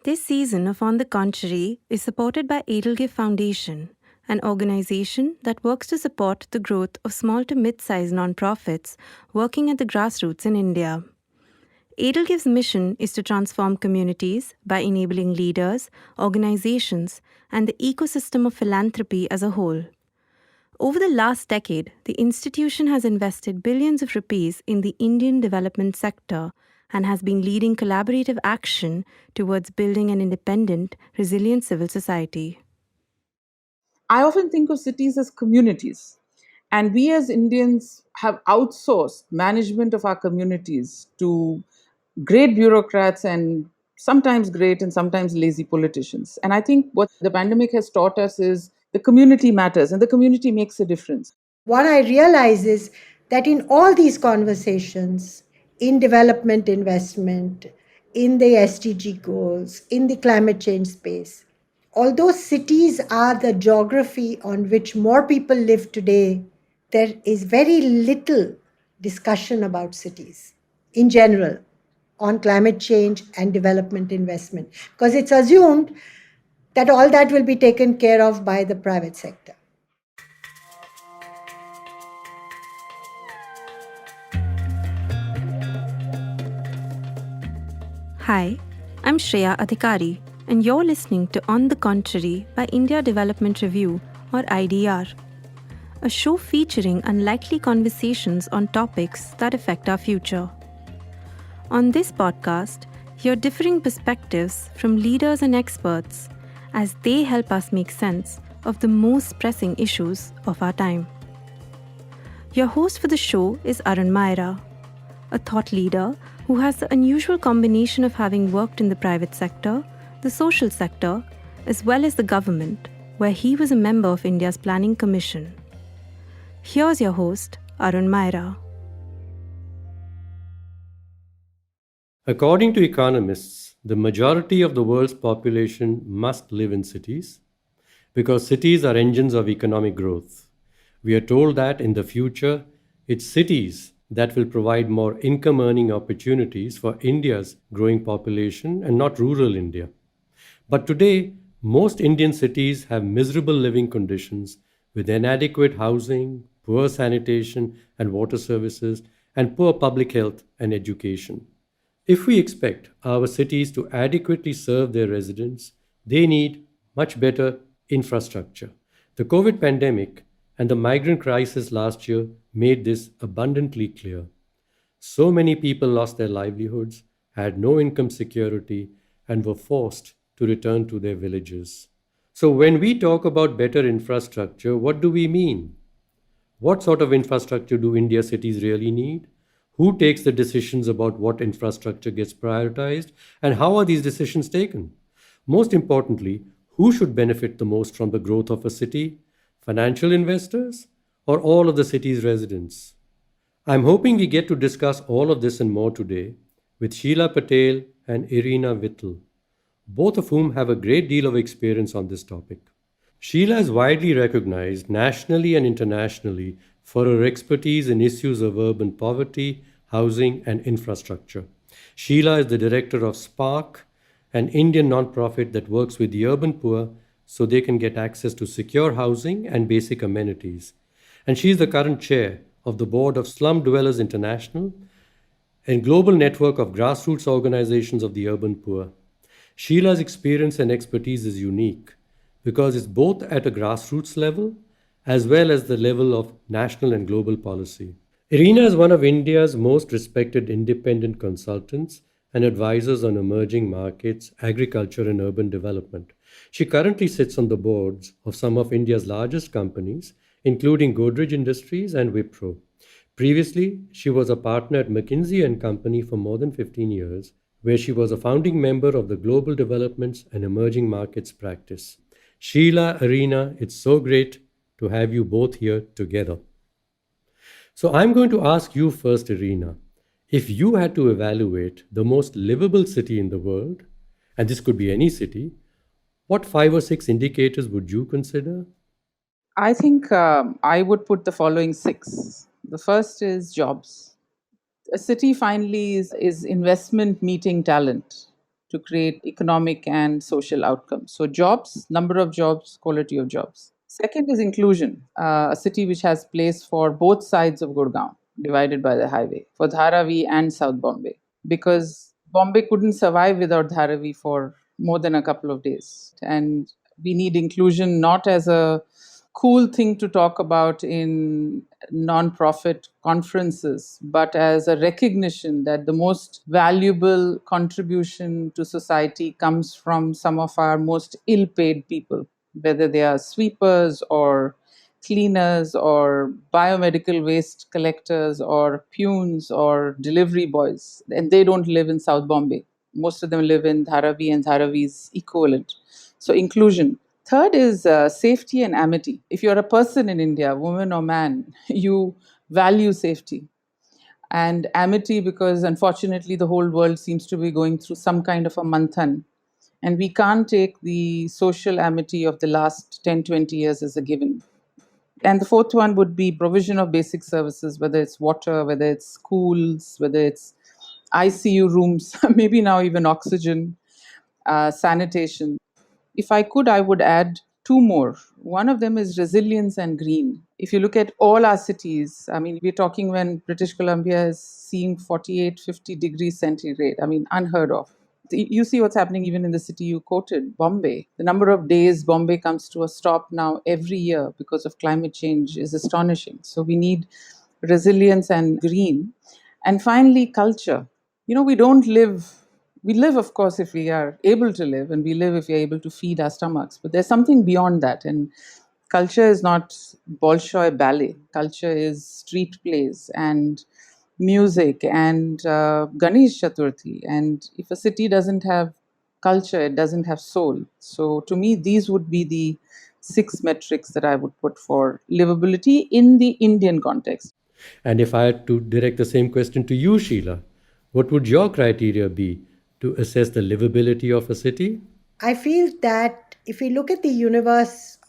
This season of On the Contrary is supported by Edelgift Foundation, an organization that works to support the growth of small to mid-sized nonprofits working at the grassroots in India. Edelgift's mission is to transform communities by enabling leaders, organizations, and the ecosystem of philanthropy as a whole. Over the last decade, the institution has invested billions of rupees in the Indian development sector and has been leading collaborative action towards building an independent, resilient civil society. I often think of cities as communities, and we as Indians have outsourced management of our communities to great bureaucrats and sometimes great and sometimes lazy politicians. And I think what the pandemic has taught us is the community matters and the community makes a difference. What I realize is that in all these conversations, in development investment, in the SDG goals, in the climate change space, although cities are the geography on which more people live today, there is very little discussion about cities in general on climate change and development investment because it's assumed that all that will be taken care of by the private sector. Hi, I'm Shreya Adhikari, and you're listening to On the Contrary by India Development Review, or IDR, a show featuring unlikely conversations on topics that affect our future. On this podcast, hear differing perspectives from leaders and experts as they help us make sense of the most pressing issues of our time. Your host for the show is Arun Maira, a thought leader who has the unusual combination of having worked in the private sector, the social sector, as well as the government, where he was a member of India's Planning Commission. Here's your host, Arun Maira. According to economists, the majority of the world's population must live in cities because cities are engines of economic growth. We are told that in the future, it's cities that will provide more income earning opportunities for India's growing population and not rural India. But today, most Indian cities have miserable living conditions with inadequate housing, poor sanitation and water services, and poor public health and education. If we expect our cities to adequately serve their residents, they need much better infrastructure. The COVID pandemic and the migrant crisis last year made this abundantly clear. So many people lost their livelihoods, had no income security, and were forced to return to their villages. So, when we talk about better infrastructure, what do we mean? What sort of infrastructure do India cities really need? Who takes the decisions about what infrastructure gets prioritized, and how are these decisions taken? Most importantly, who should benefit the most from the growth of a city? Financial investors, or all of the city's residents? I'm hoping we get to discuss all of this and more today with Sheela Patel and Ireena Vittal, both of whom have a great deal of experience on this topic. Sheela is widely recognized nationally and internationally for her expertise in issues of urban poverty, housing, and infrastructure. Sheela is the director of SPARC, an Indian nonprofit that works with the urban poor so they can get access to secure housing and basic amenities. And she is the current chair of the board of Slum Dwellers International, a global network of grassroots organizations of the urban poor. Sheela's experience and expertise is unique because it's both at a grassroots level as well as the level of national and global policy. Ireena is one of India's most respected independent consultants and advisors on emerging markets, agriculture, and urban development. She currently sits on the boards of some of India's largest companies, including Godrej Industries and Wipro. Previously, she was a partner at McKinsey and Company for more than 15 years, where she was a founding member of the Global Developments and Emerging Markets practice. Sheela, Ireena, it's so great to have you both here together. So I'm going to ask you first, Ireena, if you had to evaluate the most livable city in the world, and this could be any city, what 5 or 6 indicators would you consider? I think I would put the following 6. The first is jobs. A city finally is investment meeting talent. to create economic and social outcomes. So, jobs, number of jobs, quality of jobs. Second is inclusion, a city which has place for both sides of Gurgaon, divided by the highway, for Dharavi and South Bombay, because Bombay couldn't survive without Dharavi for more than a couple of days. And we need inclusion not as a cool thing to talk about in non-profit conferences, but as a recognition that the most valuable contribution to society comes from some of our most ill-paid people, whether they are sweepers or cleaners or biomedical waste collectors or peons or delivery boys. And they don't live in South Bombay. Most of them live in Dharavi and Dharavi's equivalent. So, inclusion. Third is safety and amity. If you're a person in India, woman or man, you value safety and amity, because unfortunately the whole world seems to be going through some kind of a manthan. And we can't take the social amity of the last 10, 20 years as a given. And the fourth one would be provision of basic services, whether it's water, whether it's schools, whether it's ICU rooms, maybe now even oxygen, sanitation. If I could, I would add two more. One of them is resilience and green. If you look at all our cities, I mean, we're talking when British Columbia is seeing 48, 50 degrees centigrade. I mean, unheard of. You see what's happening even in the city you quoted, Bombay. The number of days Bombay comes to a stop now every year because of climate change is astonishing. So we need resilience and green. And finally, culture. You know, we live, of course, if we are able to live, and we live if we are able to feed our stomachs. But there's something beyond that. And culture is not Bolshoi Ballet. Culture is street plays and music and Ganesh Chaturthi. And if a city doesn't have culture, it doesn't have soul. So to me, these would be the six metrics that I would put for livability in the Indian context. And if I had to direct the same question to you, Sheela, what would your criteria be to assess the livability of a city? I feel that if we look at the universe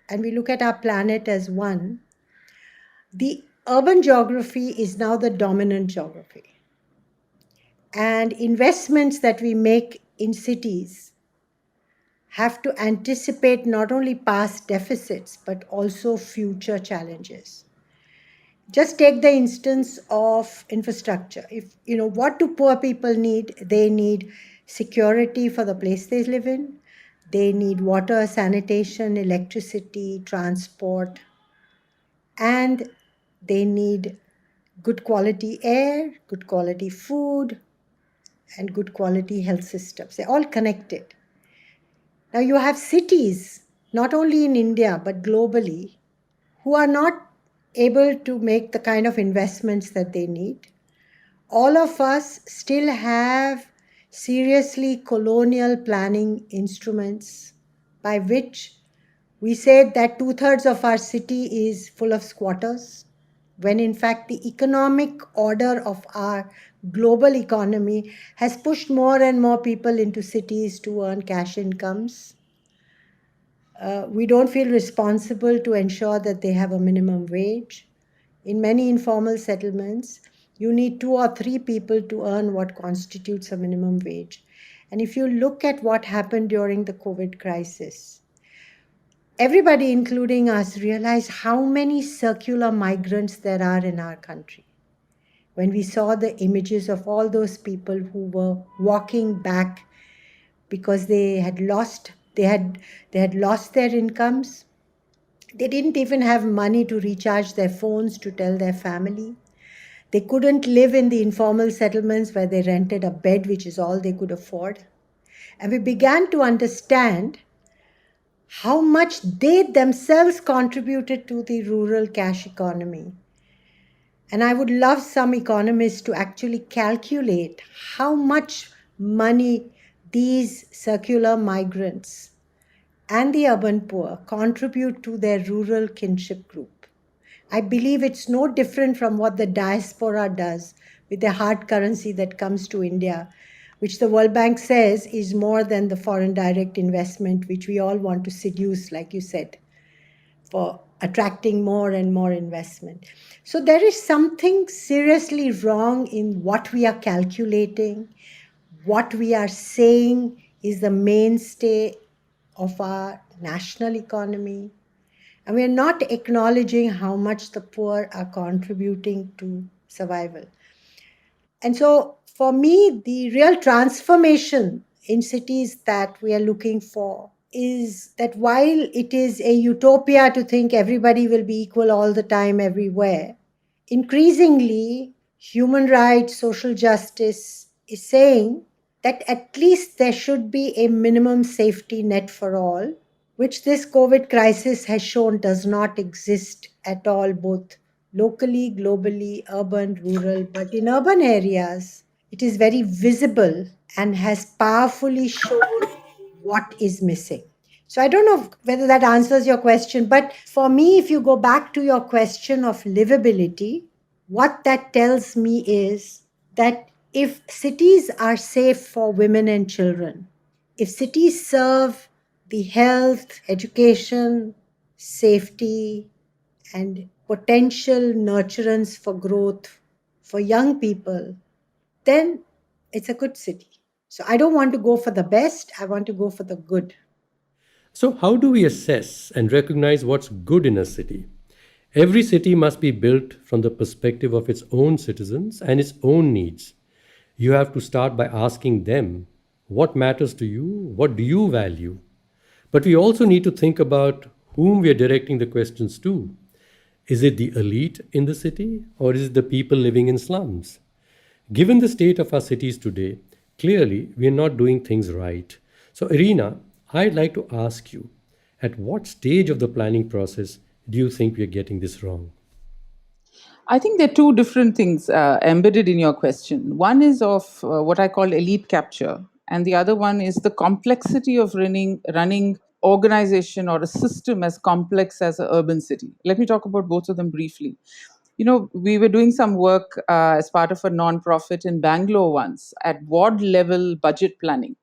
and we look at our planet as one, the urban geography is now the dominant geography. And investments that we make in cities have to anticipate not only past deficits, but also future challenges. Just take the instance of infrastructure. If you know, what do poor people need? They need security for the place they live in. They need water, sanitation, electricity, transport, and they need good quality air, good quality food, and good quality health systems. They're all connected. Now you have cities, not only in India, but globally, who are not able to make the kind of investments that they need. All of us still have seriously colonial planning instruments by which we say that 2/3 of our city is full of squatters, when in fact the economic order of our global economy has pushed more and more people into cities to earn cash incomes. We don't feel responsible to ensure that they have a minimum wage. In many informal settlements, you need 2 or 3 people to earn what constitutes a minimum wage. And if you look at what happened during the COVID crisis, everybody, including us, realized how many circular migrants there are in our country. When we saw the images of all those people who were walking back because they had lost their incomes. They didn't even have money to recharge their phones to tell their family. They couldn't live in the informal settlements where they rented a bed, which is all they could afford. And we began to understand how much they themselves contributed to the rural cash economy. And I would love some economists to actually calculate how much money these circular migrants and the urban poor contribute to their rural kinship group. I believe it's no different from what the diaspora does with the hard currency that comes to India, which the World Bank says is more than the foreign direct investment, which we all want to seduce, like you said, for attracting more and more investment. So there is something seriously wrong in what we are calculating, what we are saying is the mainstay of our national economy. And we're not acknowledging how much the poor are contributing to survival. And so, for me, the real transformation in cities that we are looking for is that while it is a utopia to think everybody will be equal all the time, everywhere, increasingly, human rights, social justice is saying that at least there should be a minimum safety net for all, which this COVID crisis has shown does not exist at all, both locally, globally, urban, rural. But in urban areas, it is very visible and has powerfully shown what is missing. So I don't know whether that answers your question, but for me, if you go back to your question of livability, what that tells me is that if cities are safe for women and children, if cities serve the health, education, safety, and potential nurturance for growth for young people, then it's a good city. So I don't want to go for the best, I want to go for the good. So, how do we assess and recognize what's good in a city? Every city must be built from the perspective of its own citizens and its own needs. You have to start by asking them, what matters to you? What do you value? But we also need to think about whom we are directing the questions to. Is it the elite in the city, or is it the people living in slums? Given the state of our cities today, clearly we are not doing things right. So, Ireena, I'd like to ask you, at what stage of the planning process do you think we are getting this wrong? I think there are two different things embedded in your question. One is of what I call elite capture, and the other one is the complexity of running organization or a system as complex as an urban city. Let me talk about both of them briefly. We were doing some work as part of a non-profit in Bangalore once at ward level budget planning.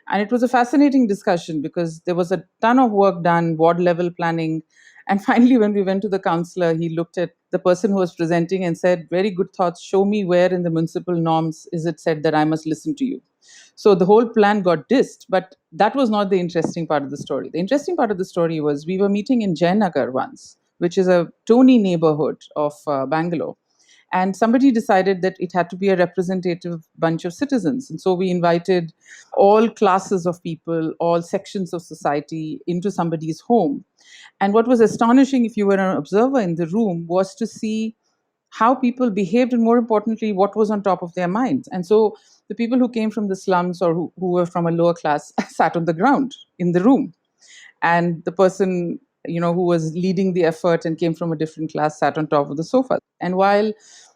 And it was a fascinating discussion because there was a ton of work done, ward level planning. And finally, when we went to the councillor, he looked at the person who was presenting and said, "Very good thoughts. Show me where in the municipal norms is it said that I must listen to you." So the whole plan got dissed, but that was not the interesting part of the story. The interesting part of the story was we were meeting in Jayanagar once, which is a Tony neighborhood of Bangalore. And somebody decided that it had to be a representative bunch of citizens. And so we invited all classes of people, all sections of society into somebody's home. And what was astonishing, if you were an observer in the room, was to see how people behaved and, more importantly, what was on top of their minds. And so the people who came from the slums or who were from a lower class sat on the ground in the room. And the person who was leading the effort and came from a different class sat on top of the sofa. And while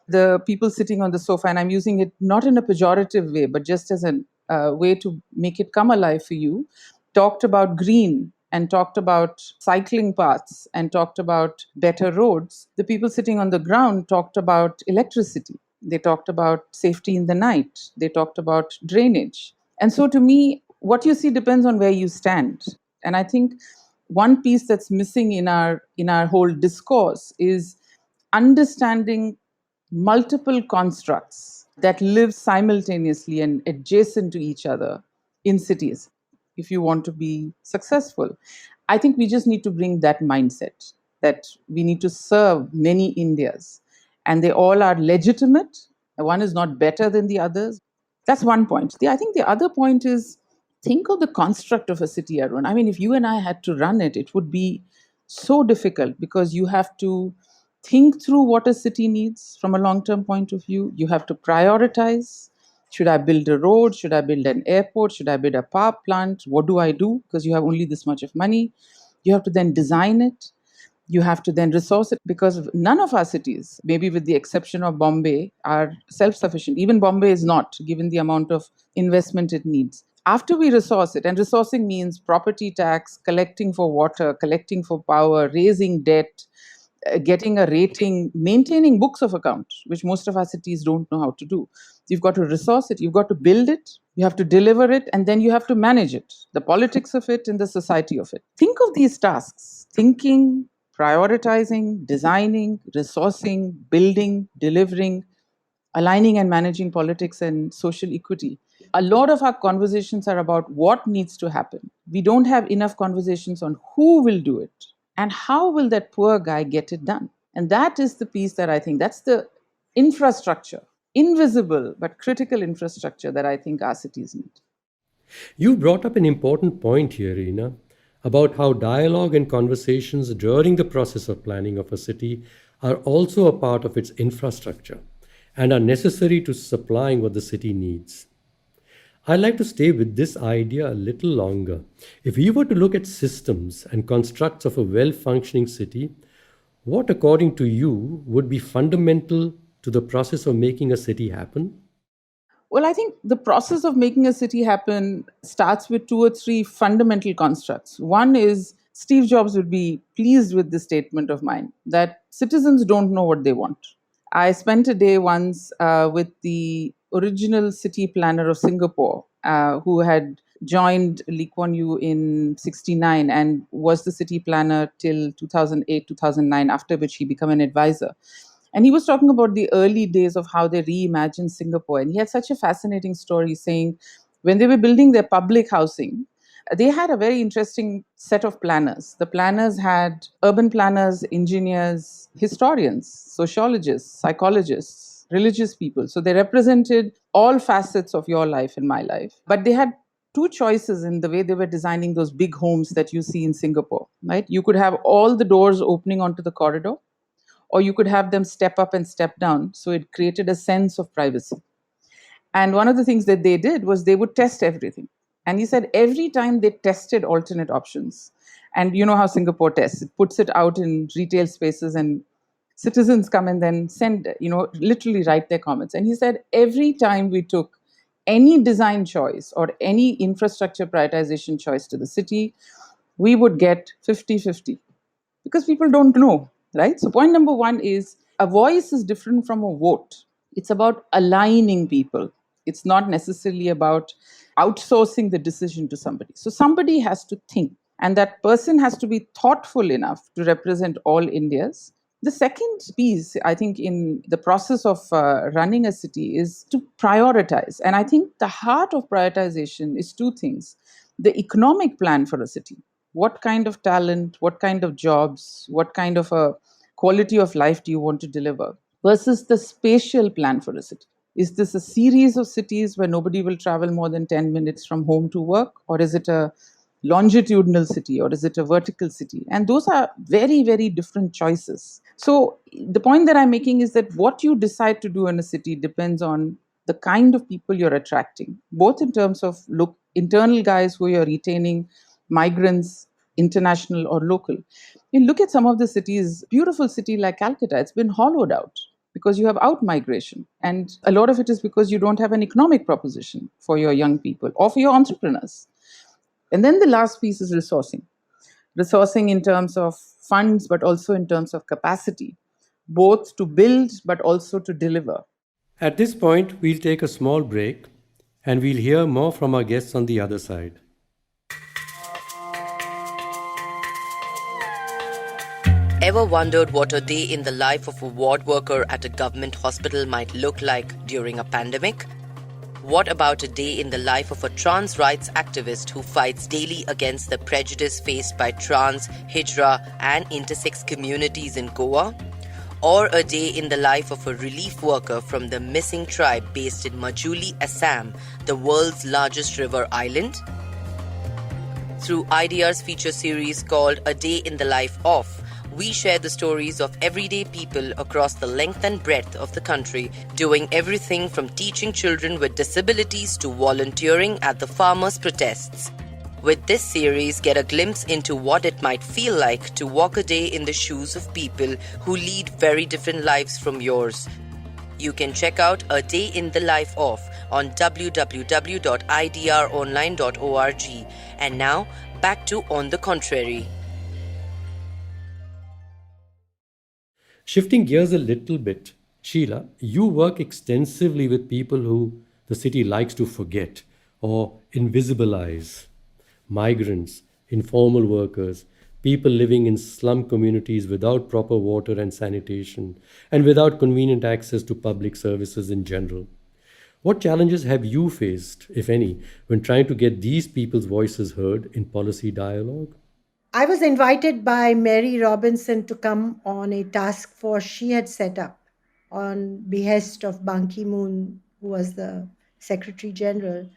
the people sitting on the sofa, and I'm using it not in a pejorative way but just as a way to make it come alive for you, talked about green and talked about cycling paths and talked about better roads, the people sitting on the ground talked about electricity. They talked about safety in the night. They talked about drainage. And so to me, what you see depends on where you stand. And I think one piece that's missing in our whole discourse is understanding multiple constructs that live simultaneously and adjacent to each other in cities if you want to be successful. I think we just need to bring that mindset that we need to serve many Indias and they all are legitimate. One is not better than the others. That's one point. I think the other point is think of the construct of a city, Arun. I mean, if you and I had to run it, it would be so difficult because you have to think through what a city needs from a long term point of view. You have to prioritize. Should I build a road? Should I build an airport? Should I build a power plant? What do I do? Because you have only this much of money. You have to then design it. You have to then resource it because none of our cities, maybe with the exception of Bombay, are self sufficient. Even Bombay is not, given the amount of investment it needs. After we resource it, and resourcing means property tax, collecting for water, collecting for power, raising debt, getting a rating, maintaining books of account, which most of our cities don't know how to do. You've got to resource it, you've got to build it, you have to deliver it, and then you have to manage it, the politics of it and the society of it. Think of these tasks: thinking, prioritizing, designing, resourcing, building, delivering, aligning and managing politics and social equity. a lot of our conversations are about what needs to happen. We don't have enough conversations on who will do it and how will that poor guy get it done. And that is the piece that I think, that's the infrastructure, invisible but critical infrastructure that I think our cities need. You brought up an important point here, Reena, about how dialogue and conversations during the process of planning of a city are also a part of its infrastructure and are necessary to supplying what the city needs. I'd like to stay with this idea a little longer. If we were to look at systems and constructs of a well functioning city, what, according to you, would be fundamental to the process of making a city happen? Well, I think the process of making a city happen starts with two or three fundamental constructs. One is Steve Jobs would be pleased with this statement of mine that citizens don't know what they want. I spent a day once with the original city planner of Singapore, who had joined Lee Kuan Yew in 69 and was the city planner till 2008, 2009, after which he became an advisor. And he was talking about the early days of how they reimagined Singapore. And he had such a fascinating story saying when they were building their public housing, they had a very interesting set of planners. The planners had urban planners, engineers, historians, sociologists, psychologists, religious people. So they represented all facets of your life and my life. But they had two choices in the way they were designing those big homes that you see in Singapore, right? You could have all the doors opening onto the corridor, or you could have them step up and step down. So it created a sense of privacy. And one of the things that they did was they would test everything. And he said every time they tested alternate options, and you know how Singapore tests, it puts it out in retail spaces and citizens come and then send, literally write their comments. And he said every time we took any design choice or any infrastructure prioritization choice to the city, we would get 50-50 because people don't know, right? So point number one is a voice is different from a vote. It's about aligning people. It's not necessarily about outsourcing the decision to somebody. So somebody has to think, and that person has to be thoughtful enough to represent all Indias. The second piece, I think, in the process of running a city is to prioritize. And I think the heart of prioritization is two things: the economic plan for a city. What kind of talent, what kind of jobs, what kind of a quality of life do you want to deliver? Versus the spatial plan for a city. Is this a series of cities where nobody will travel more than 10 minutes from home to work? Or is it a longitudinal city? Or is it a vertical city? And those are very, very different choices. So the point that I'm making is that what you decide to do in a city depends on the kind of people you're attracting, both in terms of internal guys who you're retaining, migrants, international or local. You look at some of the cities, beautiful city like Calcutta, it's been hollowed out because you have out migration. And a lot of it is because you don't have an economic proposition for your young people or for your entrepreneurs. And then the last piece is resourcing. Resourcing in terms of funds, but also in terms of capacity, both to build, but also to deliver. At this point, we'll take a small break and we'll hear more from our guests on the other side. Ever wondered what a day in the life of a ward worker at a government hospital might look like during a pandemic? What about a day in the life of a trans rights activist who fights daily against the prejudice faced by trans, hijra, and intersex communities in Goa? Or a day in the life of a relief worker from the missing tribe based in Majuli, Assam, the world's largest river island? Through IDR's feature series called A Day in the Life of, we share the stories of everyday people across the length and breadth of the country, doing everything from teaching children with disabilities to volunteering at the farmers' protests. With this series, get a glimpse into what it might feel like to walk a day in the shoes of people who lead very different lives from yours. You can check out A Day in the Life of on www.idronline.org. And now, back to On the Contrary. Shifting gears a little bit, Sheela, you work extensively with people who the city likes to forget or invisibilize. Migrants, informal workers, people living in slum communities without proper water and sanitation, and without convenient access to public services in general. What challenges have you faced, if any, when trying to get these people's voices heard in policy dialogue? I was invited by Mary Robinson to come on a task force she had set up on behest of Ban Ki-moon, who was the Secretary General,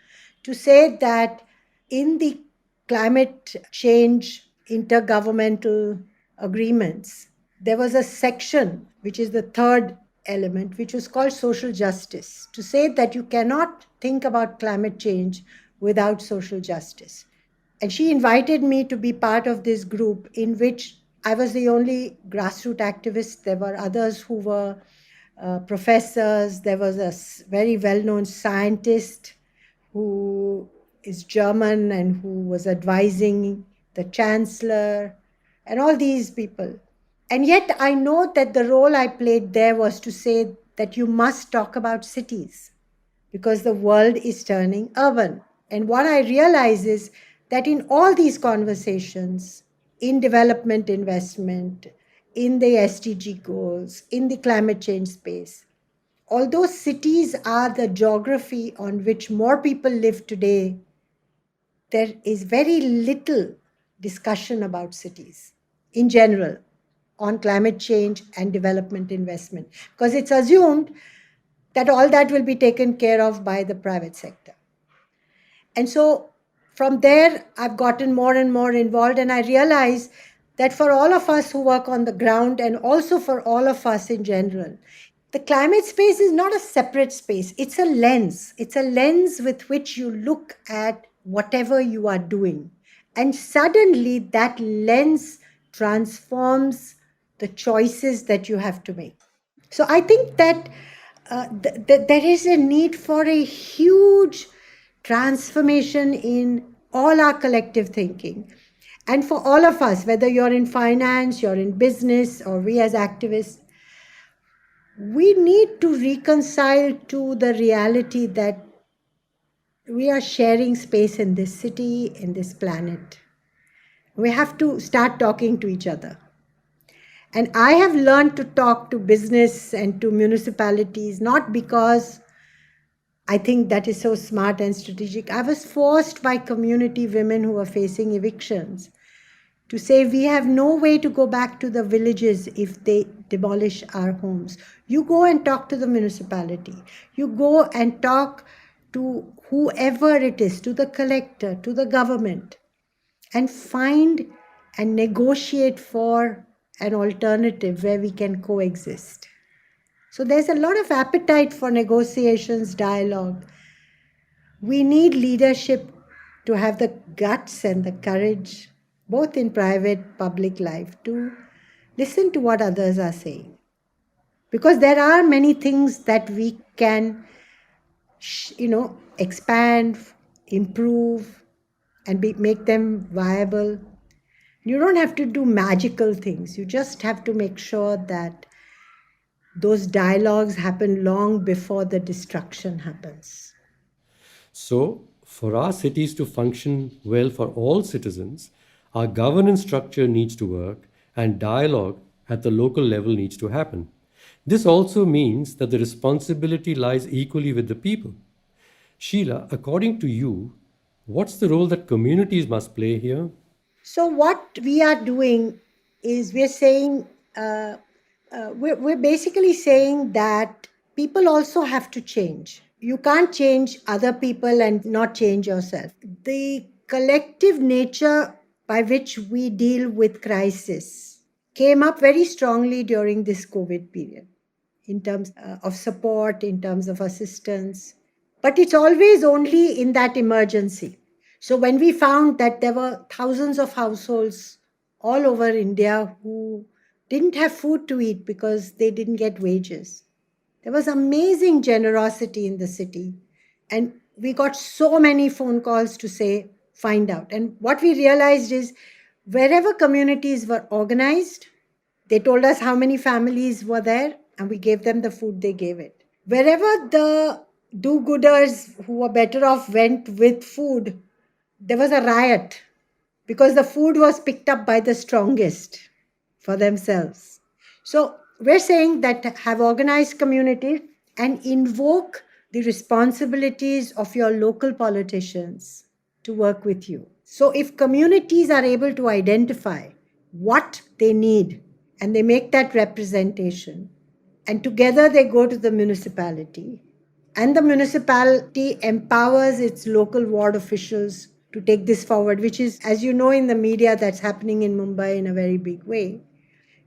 to say that in the climate change intergovernmental agreements, there was a section, which is the third element, which was called social justice, to say that you cannot think about climate change without social justice. And she invited me to be part of this group in which I was the only grassroots activist. There were others who were professors. There was a very well known scientist who is German and who was advising the chancellor, and all these people. And yet, I know that the role I played there was to say that you must talk about cities because the world is turning urban. And what I realize is that in all these conversations, in development investment, in the SDG goals, in the climate change space, although cities are the geography on which more people live today, there is very little discussion about cities in general on climate change and development investment because it's assumed that all that will be taken care of by the private sector. And so from there, I've gotten more and more involved, and I realize that for all of us who work on the ground and also for all of us in general, the climate space is not a separate space. It's a lens. It's a lens with which you look at whatever you are doing. And suddenly that lens transforms the choices that you have to make. So I think that there is a need for a huge transformation in all our collective thinking. And for all of us, whether you're in finance, you're in business, or we as activists, we need to reconcile to the reality that we are sharing space in this city, in this planet. We have to start talking to each other. And I have learned to talk to business and to municipalities, not because I think that is so smart and strategic. I was forced by community women who were facing evictions to say we have no way to go back to the villages if they demolish our homes. You go and talk to the municipality. You go and talk to whoever it is, to the collector, to the government, and find and negotiate for an alternative where we can coexist. So there's a lot of appetite for negotiations, dialogue. We need leadership to have the guts and the courage, both in private, public life, to listen to what others are saying. Because there are many things that we can, expand, improve, and make them viable. You don't have to do magical things. You just have to make sure that those dialogues happen long before the destruction happens. So, for our cities to function well for all citizens, our governance structure needs to work and dialogue at the local level needs to happen. This also means that the responsibility lies equally with the people. Sheela, according to you, what's the role that communities must play here? So what we are doing is we're saying, we're basically saying that people also have to change. You can't change other people and not change yourself. The collective nature by which we deal with crisis came up very strongly during this COVID period in terms of support, in terms of assistance. But it's always only in that emergency. So when we found that there were thousands of households all over India who didn't have food to eat because they didn't get wages, there was amazing generosity in the city. And we got so many phone calls to say, find out. And what we realized is wherever communities were organized, they told us how many families were there and we gave them the food they gave it. Wherever the do-gooders who were better off went with food, there was a riot because the food was picked up by the strongest for themselves. So we're saying that have organized communities and invoke the the responsibilities of your local politicians to work with you. So if communities are able to identify what they need and they make that representation, and together they go to the municipality, and the municipality empowers its local ward officials to take this forward, which is, as you know, in the media, that's happening in Mumbai in a very big way.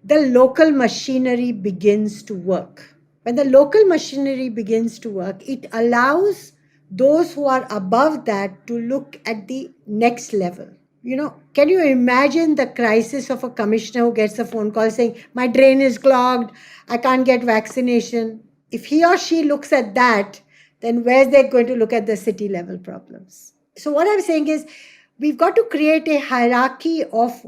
The local machinery begins to work. When the local machinery begins to work, it allows those who are above that to look at the next level. Can you imagine the crisis of a commissioner who gets a phone call saying, my drain is clogged, I can't get vaccination? If he or she looks at that, then where's they going to look at the city level problems? So what I'm saying is, we've got to create a hierarchy of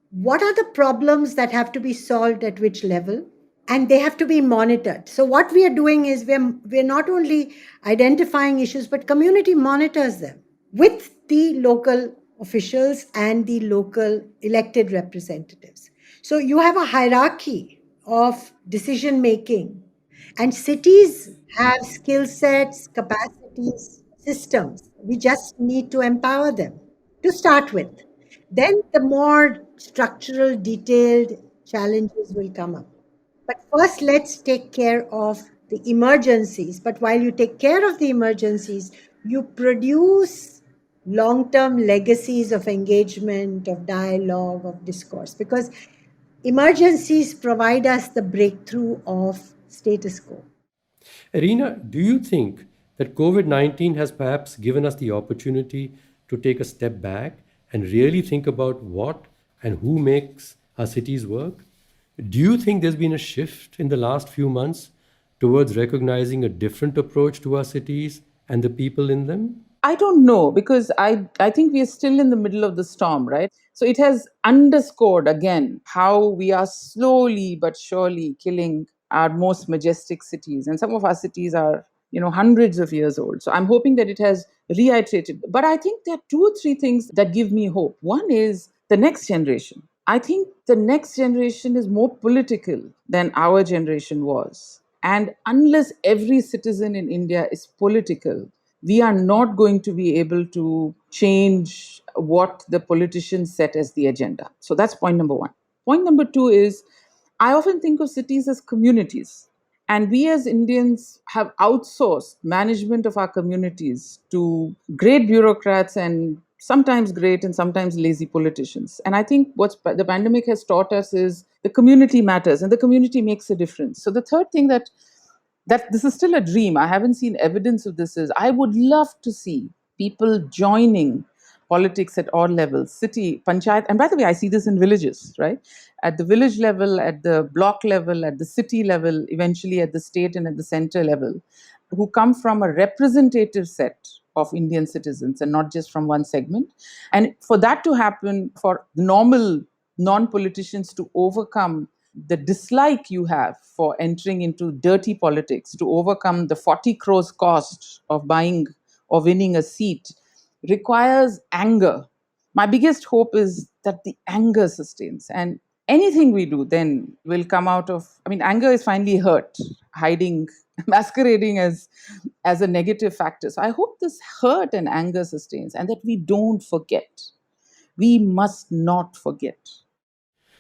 what are the problems that have to be solved at which level, and they have to be monitored. So what we are doing is we're not only identifying issues, but community monitors them with the local officials and the local elected representatives. So you have a hierarchy of decision making, and cities have skill sets, capacities, systems. We just need to empower them to start with. Then the more structural, detailed challenges will come up. But first, let's take care of the emergencies. But while you take care of the emergencies, you produce long term legacies of engagement, of dialogue, of discourse, because emergencies provide us the breakthrough of status quo. Ireena, do you think that COVID 19 has perhaps given us the opportunity to take a step back and really think about what and who makes our cities work? Do you think there's been a shift in the last few months towards recognizing a different approach to our cities and the people in them? I don't know, because I think we are still in the middle of the storm, right? So it has underscored again how we are slowly but surely killing our most majestic cities. And some of our cities are, hundreds of years old. So I'm hoping that it has reiterated. But I think there are 2 or 3 things that give me hope. One is the next generation. I think the next generation is more political than our generation was. And unless every citizen in India is political, we are not going to be able to change what the politicians set as the agenda. So that's point number 1. Point number 2 is, I often think of cities as communities. And we as Indians have outsourced management of our communities to great bureaucrats and sometimes great and sometimes lazy politicians. And I think what the pandemic has taught us is the community matters and the community makes a difference. So the third thing that this is still a dream, I haven't seen evidence of this, is I would love to see people joining politics at all levels, city, panchayat. And by the way, I see this in villages, right? At the village level, at the block level, at the city level, eventually at the state and at the center level, who come from a representative set of Indian citizens and not just from one segment. And for that to happen, for normal non-politicians to overcome the dislike you have for entering into dirty politics, to overcome the 40 crores cost of buying or winning a seat, requires anger. My biggest hope is that the anger sustains, and anything we do then will come out of, anger is finally hurt, hiding, masquerading as a negative factor. So I hope this hurt and anger sustains, and that we don't forget. We must not forget.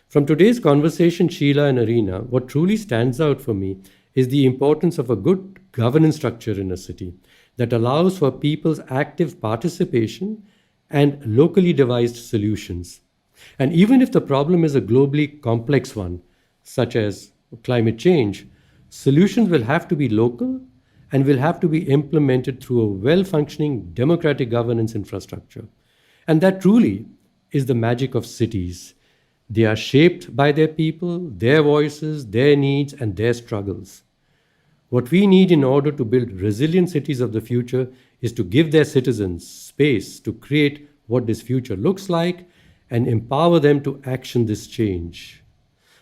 From today's conversation, Sheela and Ireena, what truly stands out for me is the importance of a good governance structure in a city that allows for people's active participation and locally devised solutions. And even if the problem is a globally complex one, such as climate change, solutions will have to be local and will have to be implemented through a well-functioning democratic governance infrastructure. And that truly is the magic of cities. They are shaped by their people, their voices, their needs, and their struggles. What we need in order to build resilient cities of the future is to give their citizens space to create what this future looks like and empower them to action this change.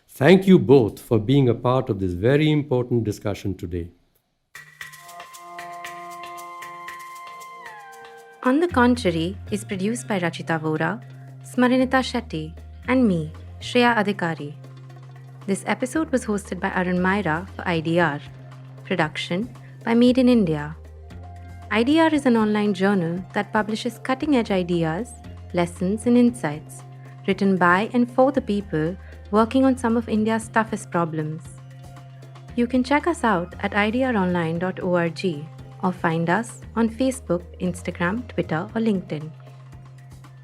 Thank you both for being a part of this very important discussion today. On the Contrary is produced by Rachita Vora, Smarinita Shetty, and me, Shreya Adhikari. This episode was hosted by Arun Myra for IDR. Production by Made in India. IDR is an online journal that publishes cutting edge ideas, lessons, and insights written by and for the people working on some of India's toughest problems. You can check us out at idronline.org or find us on Facebook, Instagram, Twitter, or LinkedIn.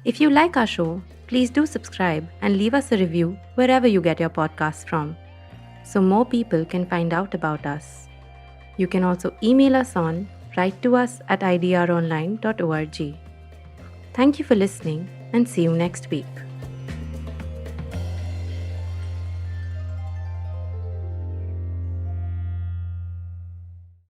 If you like our show, please do subscribe and leave us a review wherever you get your podcasts from, so more people can find out about us. You can also email us on write to us at idronline.org. Thank you for listening and see you next week.